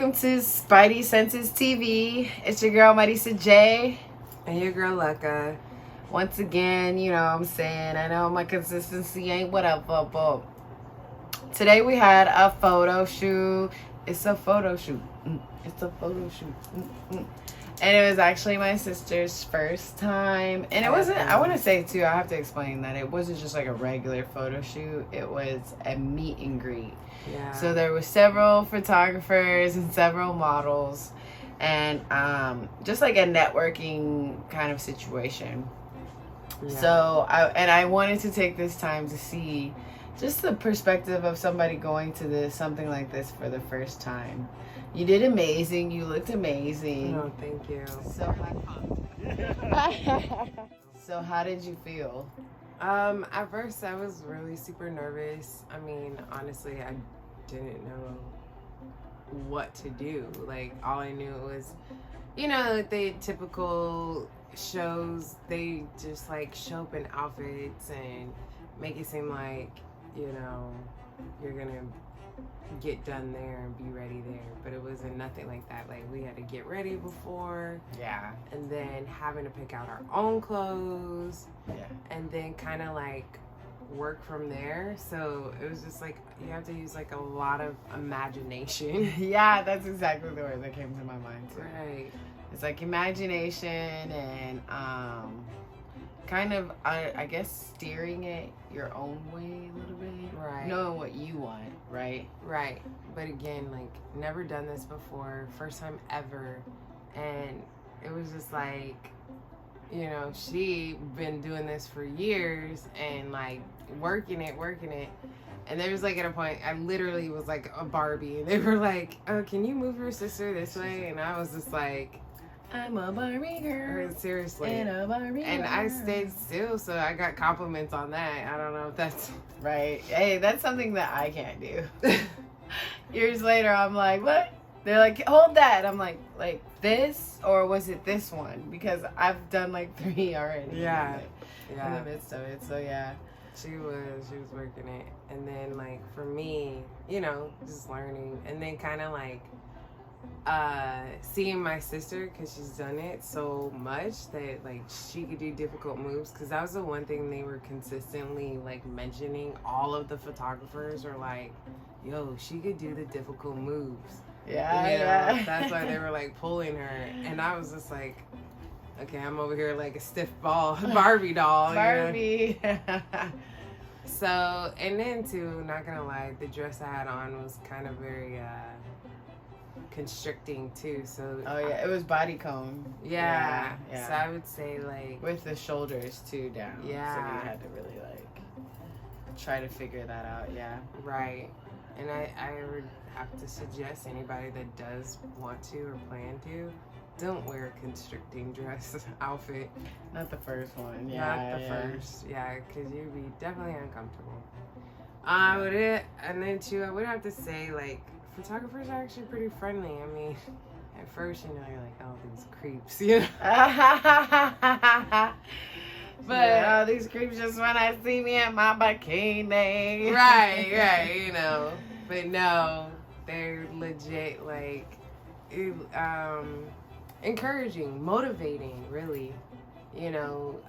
welcome to Spidey Senses TV. It's your girl Marisa J. And your girl Leka. Once again, you know what I'm saying, I know my consistency ain't whatever, but today we had a photo shoot. It's a photo shoot. It's a photo shoot. And it was actually my sister's first time. And it wasn't, I want to say too, I have to explain that it wasn't just like a regular photo shoot. It was a meet and greet. Yeah. So there were several photographers and several models. And just like a networking kind of situation. Yeah. So I wanted to take this time to see just the perspective of somebody going to something like this for the first time. You did amazing. You looked amazing. Oh, thank you. So how did you feel? At first I was really super nervous. I mean, honestly, I didn't know what to do. Like, all I knew was, you know, the typical shows, they just like show up in outfits and make it seem like, you know, you're gonna get done there and be ready there, but it wasn't nothing like that. Like, we had to get ready before, yeah, and then having to pick out our own clothes, yeah, and then kind of like work from there. So it was just like you have to use like a lot of imagination. Yeah, that's exactly the word that came to my mind too. Right. It's like imagination and kind of I guess steering it your own way a little bit. Right. Knowing what you want, right? Right. But again, like, never done this before, first time ever, and it was just like, you know, she been doing this for years and like working it, and there was like at a point I literally was like a Barbie, and they were like, "Oh, can you move your sister this way?" And I was just like, I'm a Barbie girl. Seriously. And a Barbie girl. And I stayed still, so I got compliments on that. I don't know if that's right. Hey, that's something that I can't do. Years later, I'm like, what? They're like, hold that. I'm like this, or was it this one? Because I've done like 3 already. Yeah. In the midst of it. So yeah. She was working it. And then like for me, you know, just learning, and then kind of like seeing my sister, because she's done it so much that like she could do difficult moves, because that was the one thing they were consistently like mentioning. All of the photographers are like, yo, she could do the difficult moves. Yeah, you know, yeah. That's why they were like pulling her, and I was just like, okay, I'm over here like a stiff ball Barbie doll. Barbie. You know? So, and then too, not gonna lie, the dress I had on was kind of very constricting too. So oh yeah, it was body cone. Yeah. Yeah. So I would say like with the shoulders too down. Yeah. So you had to really like try to figure that out. Yeah. Right. And I would have to suggest anybody that does want to or plan to, don't wear a constricting dress outfit. Not the first one. Yeah. Not the first. Yeah, because you'd be definitely uncomfortable. And then too, I would have to say like, photographers are actually pretty friendly. I mean, at first, you know, you're like, oh, these creeps, you know. But yeah. These creeps just want to see me in my bikini. Right, you know. But no, they're legit, like, encouraging, motivating, really. You know,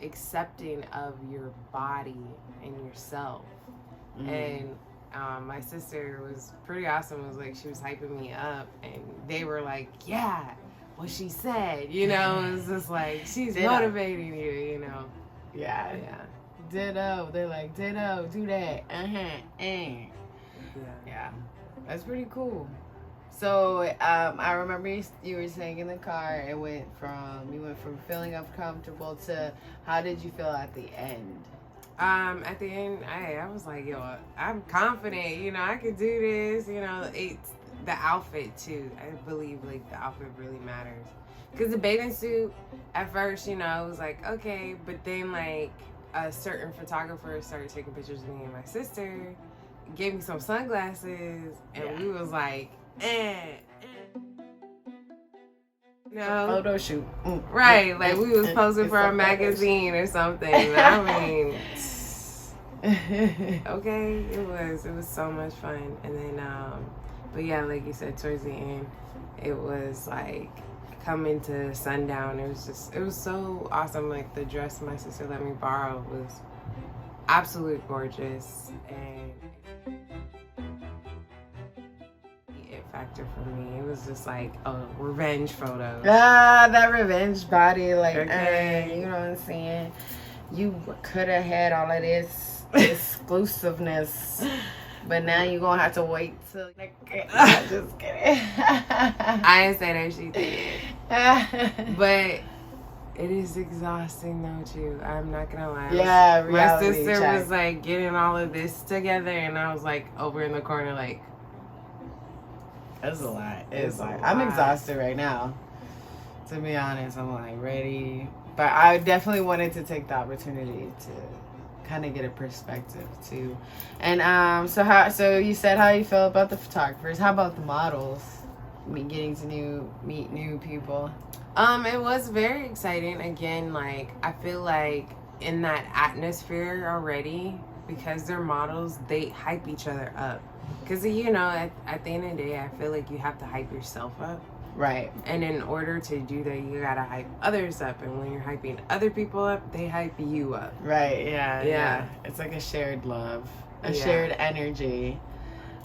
accepting of your body and yourself. And my sister was pretty awesome. It was like, she was hyping me up, and they were like, yeah, what she said, you know. It was just like, she's motivating you, you know. Yeah. Ditto. They're like, ditto, do that. Yeah. That's pretty cool. So I remember you were saying in the car, you went from feeling uncomfortable to how did you feel at the end? At the end, I was like, yo, I'm confident, you know, I could do this, you know. It's the outfit too. I believe like the outfit really matters, because the bathing suit at first, you know, I was like, okay, but then like a certain photographer started taking pictures of me and my sister, gave me some sunglasses, and we was like, No. Photo shoot. Right, like we was posing for a magazine or something. I mean, okay, it was so much fun. And then, But yeah, like you said, towards the end, it was like coming to sundown. It was so awesome. Like the dress my sister let me borrow was absolutely gorgeous, and the it factor for me, it was just like a revenge photo. That revenge body, like, Okay. you know what I'm saying? You could have had all of this exclusiveness, but now you're gonna have to wait till. Just kidding. I didn't say that, she did. But it is exhausting though too. I'm not gonna lie. Yeah, my reality sister check. was like getting all of this together, and I was like over in the corner, like. It's a lot. It's a I'm lot. exhausted right now. To be honest, I'm like ready, but I definitely wanted to take the opportunity to kind of get a perspective too. And so you said how you feel about the photographers. How about the models? Getting to meet new people. It was very exciting. Again, like I feel like in that atmosphere already, because they're models, they hype each other up. Because you know, at the end of the day, I feel like you have to hype yourself up. Right. And in order to do that, you gotta hype others up. And when you're hyping other people up, they hype you up. Right. Yeah. Yeah. It's like a shared love, a Yeah. shared energy.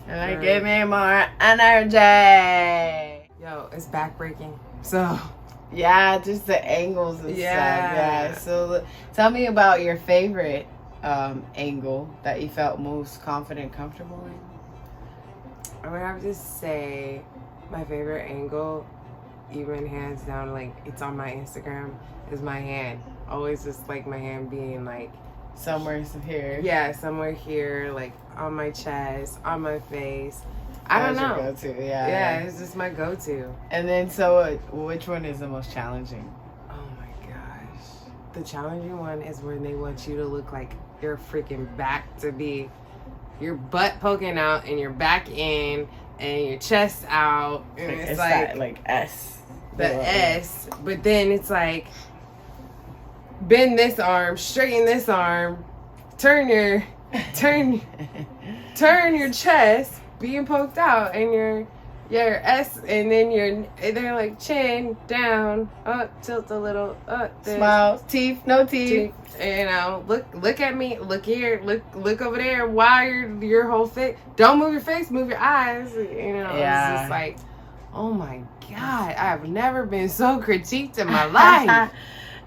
And like, Right. give me more energy. Yo, it's backbreaking. So. Yeah, just the angles and Yeah. stuff. Yeah. So tell me about your favorite angle that you felt most confident, comfortable in. I would have to say my favorite angle, even hands down, like it's on my Instagram, is my hand. Always just like my hand being like Somewhere here. yeah, somewhere here, like on my chest, on my face. I don't That's know. your go-to, yeah. Yeah, it's just my go-to. And then, so which one is the most challenging? Oh my gosh. The challenging one is when they want you to look like your freaking back to be your butt poking out and your back in and your chest out. And it's like that, like S. the S, but then it's like bend this arm, straighten this arm, turn your chest being poked out, and your S, and then they're like chin down, up, tilt a little, up, this. Smile, teeth, no teeth. You know, look at me, look here, look over there. While your whole face, don't move your face, move your eyes. You know, Yeah. It's just like, oh my God, I've never been so critiqued in my life.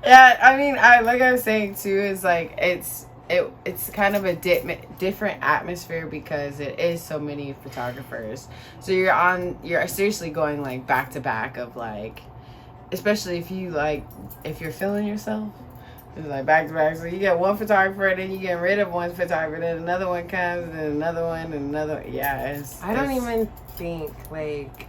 Yeah, I mean, like I was saying too, is like it's kind of a different atmosphere because it is so many photographers. So you're seriously going like back to back of like, especially if you're feeling yourself. It's like back to back. So you get one photographer, then you get rid of one photographer, then another one comes, then another one, and another. Yeah, I don't even think like,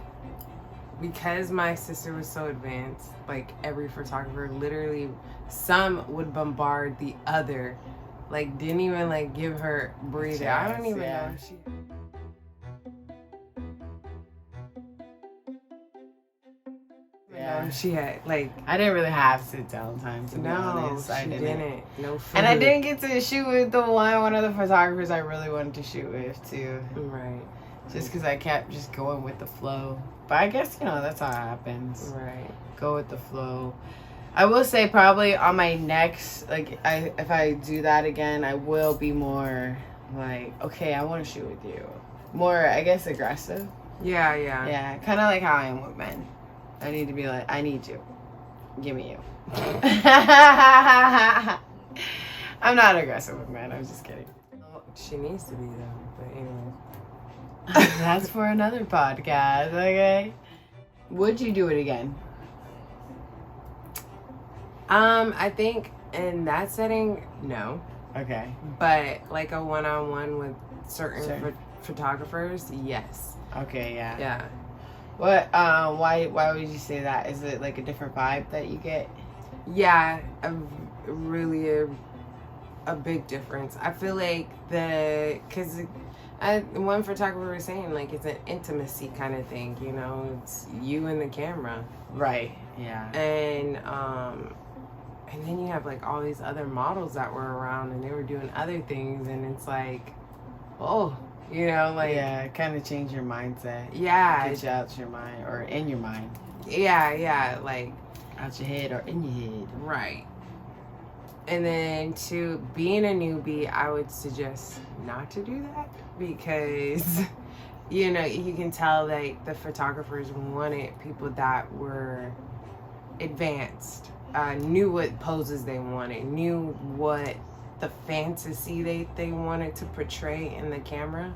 because my sister was so advanced, like every photographer literally, some would bombard the other, like didn't even like give her breather. I don't even know if she. Yeah. She had like. I didn't really have sit down time to be No, honest. I she didn't. No food. And I didn't get to shoot with one of the photographers I really wanted to shoot with too. Right. Just because I kept just going with the flow. But I guess, that's how it happens. Right. Go with the flow. I will say probably on my next, if I do that again, I will be more like, okay, I want to shoot with you. More, I guess, aggressive. Yeah. Yeah, kind of like how I am with men. I need to be like, I need you. Give me you. I'm not aggressive with men. I'm just kidding. She needs to be though. But anyway. That's for another podcast, okay? Would you do it again? I think in that setting, no. Okay. But like a one-on-one with certain photographers, yes. Okay, yeah. Yeah. What? Why would you say that? Is it like a different vibe that you get? Yeah, really a big difference. I feel like because one photographer was saying like it's an intimacy kind of thing, it's you and the camera. Right. Yeah. And then you have like all these other models that were around and they were doing other things, and it's like, oh, You know, like yeah, kind of change your mindset. Yeah, Get you out your mind or in your mind. Yeah, like out your head or in your head. Right. And then to being a newbie, I would suggest not to do that because, you know, you can tell like the photographers wanted people that were advanced, knew what poses they wanted, knew what the fantasy they wanted to portray in the camera,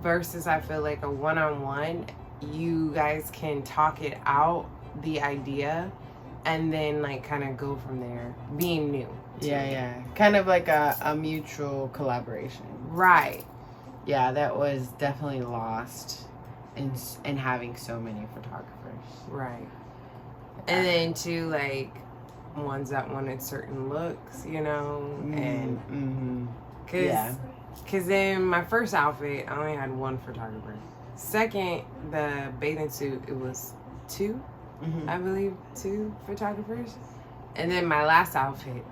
versus I feel like a one-on-one, you guys can talk it out, the idea, and then like kind of go from there, being new. Yeah. Kind of like a mutual collaboration. Right. Yeah, that was definitely lost in having so many photographers. Right. And then too, like, ones that wanted certain looks, you know, and because in my first outfit, I only had one photographer. Second, the bathing suit, it was two, I believe, two photographers. And then my last outfit,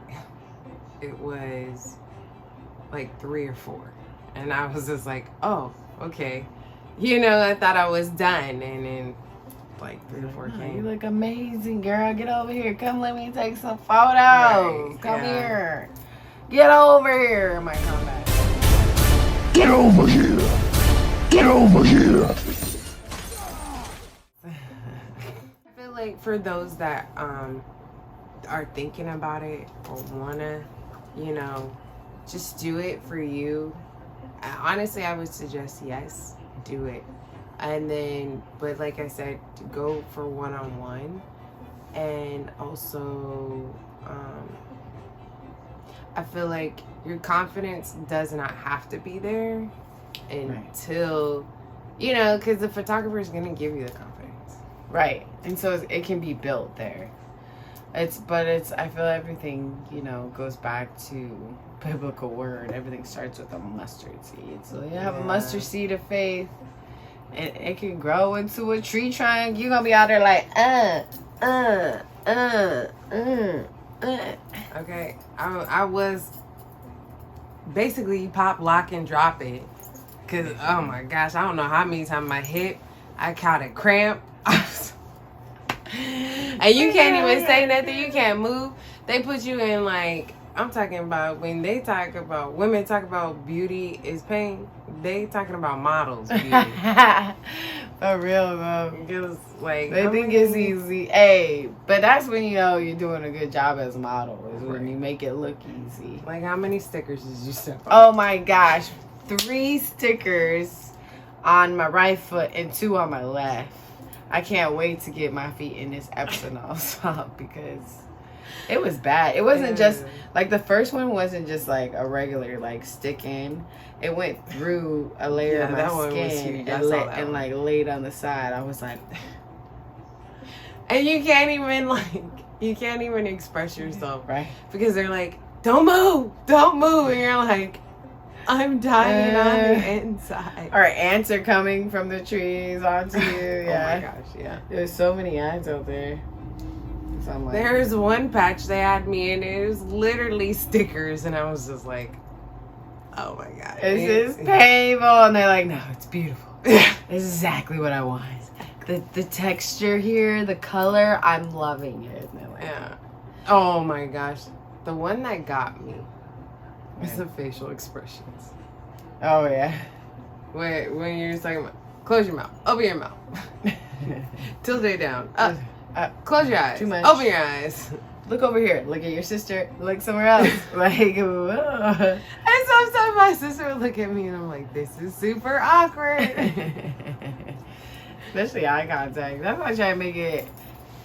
it was like 3 or 4. And I was just like, oh, okay. You know, I thought I was done. And then like 3 or 4 came. You look amazing, girl. Get over here. Come let me take some photos. Right. Come here. Get over here. My comeback. Get over here. Get over here. I feel like for those that are thinking about it or wanna, you know, just do it for you. Honestly, I would suggest yes, do it. And then, but like I said, to go for one-on-one. And also, I feel like your confidence does not have to be there until, you know, because the photographer is going to give you the confidence. Right. And so it can be built there. I feel everything, you know, goes back to biblical word. Everything starts with a mustard seed. So you have a mustard seed of faith. And it can grow into a tree trunk. You're going to be out there like, Okay. I was basically pop, lock, and drop it. Because, oh my gosh, I don't know how many times my hip, I caught a cramp. And you can't even say nothing. You can't move. They put you in like, I'm talking about when they talk about, women talk about beauty is pain. They talking about models beauty. For real though. Because like they think it's easy. Hey, but that's when you know you're doing a good job as a model. Is when you make it look easy. Like how many stickers did you step on? Oh my gosh. 3 stickers on my right foot and 2 on my left. I can't wait to get my feet in this Epsom salt because it was bad. It wasn't just like the first one wasn't just like a regular like stick in. It went through a layer of my skin and like laid on the side. I was like, and you can't even express yourself, right? Because they're like, don't move, and you're like, I'm dying on the inside. Or ants are coming from the trees onto you. Yeah. Oh my gosh, yeah. There's so many ants out there. So I'm like, there's one patch they had me in. It was literally stickers, and I was just like, oh my god, this is painful. And they're like, no, it's beautiful. It's exactly what I want. The texture here, the color, I'm loving it. And they're like, yeah. Oh my gosh, the one that got me was the facial expressions. Oh yeah. When you're talking about, close your mouth, open your mouth, tilt it down, up. Close your eyes. Too much. Open your eyes. Look over here. Look at your sister. Look somewhere else. Like, whoa. And sometimes my sister would look at me and I'm like, this is super awkward. Especially eye contact. That's why I try to make it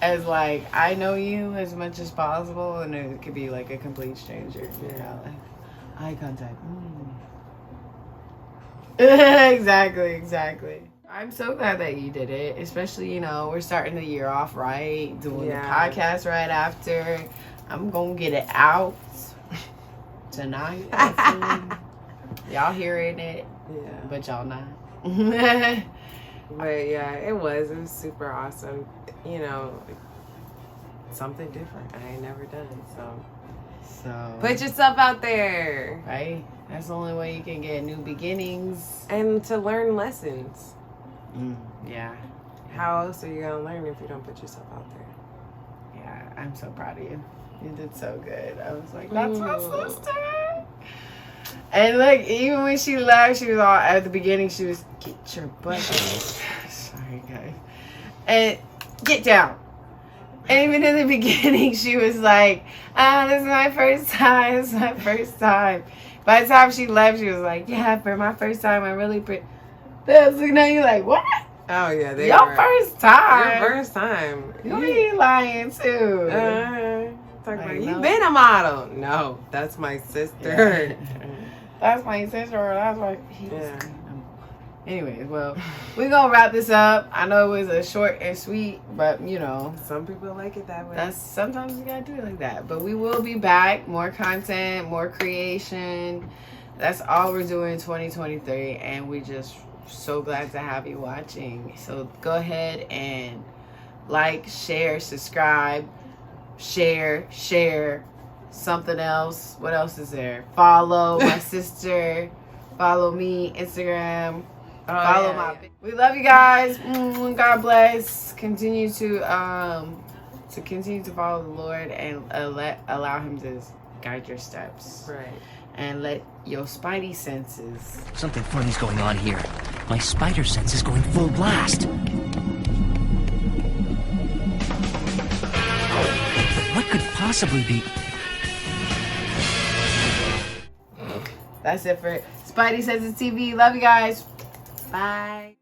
as like, I know you as much as possible, and it could be like a complete stranger. Yeah. Like, eye contact. Exactly. I'm so glad that you did it, especially, you know, we're starting the year off right, doing the podcast right after. I'm going to get it out tonight. Y'all hearing it, but y'all not. But yeah, it was super awesome. You know, something different I ain't never done, so put yourself out there. Right? That's the only way you can get new beginnings. And to learn lessons. Yeah. How else are you going to learn if you don't put yourself out there? Yeah, I'm so proud of you. You did so good. I was like, that's my sister. And like, even when she left, she was all, at the beginning, she was, get your butt down. Sorry, guys. And get down. And even in the beginning, she was like, this is my first time. This is my first time. By the time she left, she was like, yeah, for my first time, I really now you're like, what? Oh, yeah. Your first time. Your first time. You ain't lying, too. Talk about, you been a model. No, that's my sister. Yeah. That's my sister. Or that's my... Anyways, well, we're going to wrap this up. I know it was a short and sweet, but, you know. Some people like it that way. Sometimes you got to do it like that. But we will be back. More content, more creation. That's all we're doing in 2023. And we just so glad to have you watching. So go ahead and like, share, subscribe, share. Something else. What else is there? Follow my sister. Follow me, Instagram. Follow my. We love you guys. God bless. Continue to follow the Lord and allow Him to guide your steps. Right. And let your Spidey senses. Something funny's going on here. My spider sense is going full blast. What could possibly be? That's it for Spidey Senses TV. Love you guys. Bye.